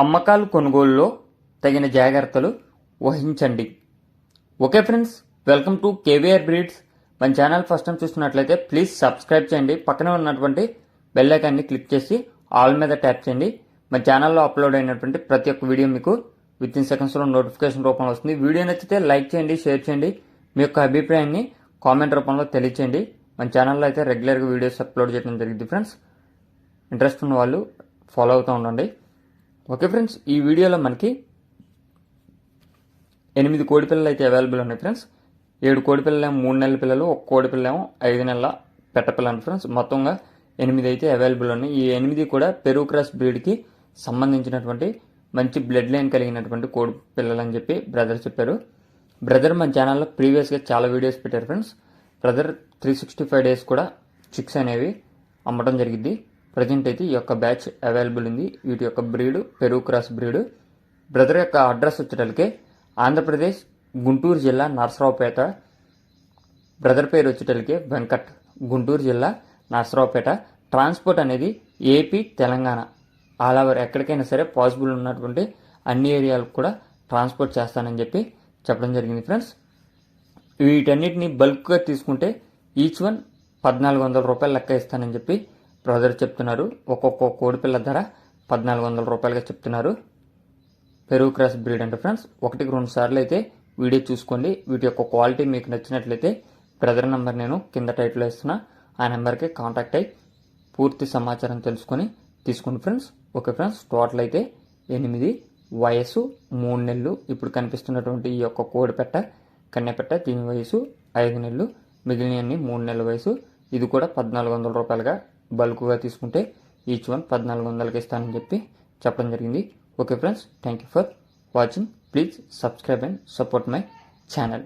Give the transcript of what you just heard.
అమ్మకాలు కొనుగోలులో తగిన జాగ్రత్తలు వహించండి. Okay friends, welcome to KVR breeds. మన ఛానల్ ఫస్ట్ టైం చూస్తున్నట్లయితే ప్లీజ్ సబ్స్క్రైబ్ చేయండి. పక్కనే ఉన్నటువంటి బెల్ ఐకాన్ని క్లిక్ చేసి ఆల్ మీద ట్యాప్ చేయండి. మన ఛానల్లో అప్లోడ్ అయినటువంటి ప్రతి ఒక్క వీడియో మీకు విత్ ఇన్ సెకండ్స్లో నోటిఫికేషన్ రూపంలో వస్తుంది. వీడియో నచ్చితే లైక్ చేయండి, షేర్ చేయండి. మీ యొక్క అభిప్రాయాన్ని కామెంట్ రూపంలో తెలియచేయండి. మన ఛానల్లో అయితే రెగ్యులర్గా వీడియోస్ అప్లోడ్ చేయడం జరిగింది ఫ్రెండ్స్. ఇంట్రెస్ట్ ఉన్న వాళ్ళు ఫాలో అవుతూ ఉండండి. ఓకే ఫ్రెండ్స్, ఈ వీడియోలో మనకి 8 కోడి పిల్లలు అయితే అవైలబుల్ ఉన్నాయి ఫ్రెండ్స్. 7 కోడి పిల్లలేమో 3 నెలల పిల్లలు, 1 కోడి పిల్లేమో 5 నెలల పెట్ట పిల్లలు ఫ్రెండ్స్. మొత్తంగా 8 అయితే అవైలబుల్ ఉన్నాయి. ఈ 8 కూడా పెరుగు క్రాస్ బ్రీడ్కి సంబంధించినటువంటి మంచి బ్లడ్ లైన్ కలిగినటువంటి కోడి పిల్లలు అని చెప్పి బ్రదర్ చెప్పారు. బ్రదర్ మన ఛానల్లో ప్రీవియస్గా చాలా వీడియోస్ పెట్టారు ఫ్రెండ్స్. బ్రదర్ 365 డేస్ కూడా చిక్స్ అనేవి అమ్మటం జరిగింది. ప్రజెంట్ అయితే ఈ యొక్క బ్యాచ్ అవైలబుల్ ఉంది. వీటి యొక్క బ్రీడ్ పెరుగు క్రాస్ బ్రీడ్. బ్రదర్ యొక్క అడ్రస్ వచ్చేటప్పటికి ఆంధ్రప్రదేశ్ గుంటూరు జిల్లా నరసరావుపేట. బ్రదర్ పేరు వచ్చేటప్పటికి వెంకట్, గుంటూరు జిల్లా నరసరావుపేట. ట్రాన్స్పోర్ట్ అనేది ఏపీ, తెలంగాణ ఆల్ ఓవర్ ఎక్కడికైనా సరే పాసిబుల్ ఉన్నటువంటి అన్ని ఏరియాలకు కూడా ట్రాన్స్పోర్ట్ చేస్తానని చెప్పి చెప్పడం జరిగింది ఫ్రెండ్స్. వీటన్నిటిని బల్క్గా తీసుకుంటే ఈచ్ వన్ 1400 రూపాయలు లెక్క ఇస్తానని చెప్పి బ్రదర్ చెప్తున్నారు. ఒక్కొక్క కోడిపిల్ల ధర 1400 రూపాయలుగా చెప్తున్నారు. పెరుగు క్రాస్ బ్రీడ్ అంటే ఫ్రెండ్స్. 1-2 సార్లు అయితే వీడియో చూసుకోండి. వీటి యొక్క క్వాలిటీ మీకు నచ్చినట్లయితే బ్రదర్ నెంబర్ నేను కింద టైటిల్లో ఇస్తున్నా. ఆ నెంబర్కి కాంటాక్ట్ అయ్యి పూర్తి సమాచారం తెలుసుకొని తీసుకోండి ఫ్రెండ్స్. ఓకే ఫ్రెండ్స్, టోటల్ అయితే 8, వయసు 3 నెలలు. ఇప్పుడు కనిపిస్తున్నటువంటి ఈ యొక్క కోడిపెట్ట కన్నెపెట్ట, దీని వయసు 5 నెలలు. మిగిలినవన్నీ 3 నెలల వయసు. ఇది కూడా 1400 రూపాయలుగా బల్క్గా తీసుకుంటే ఈచ్ వన్ 1400కి ఇస్తానని చెప్పి చెప్పడం జరిగింది. Okay friends, thank you for watching. Please subscribe and support my channel.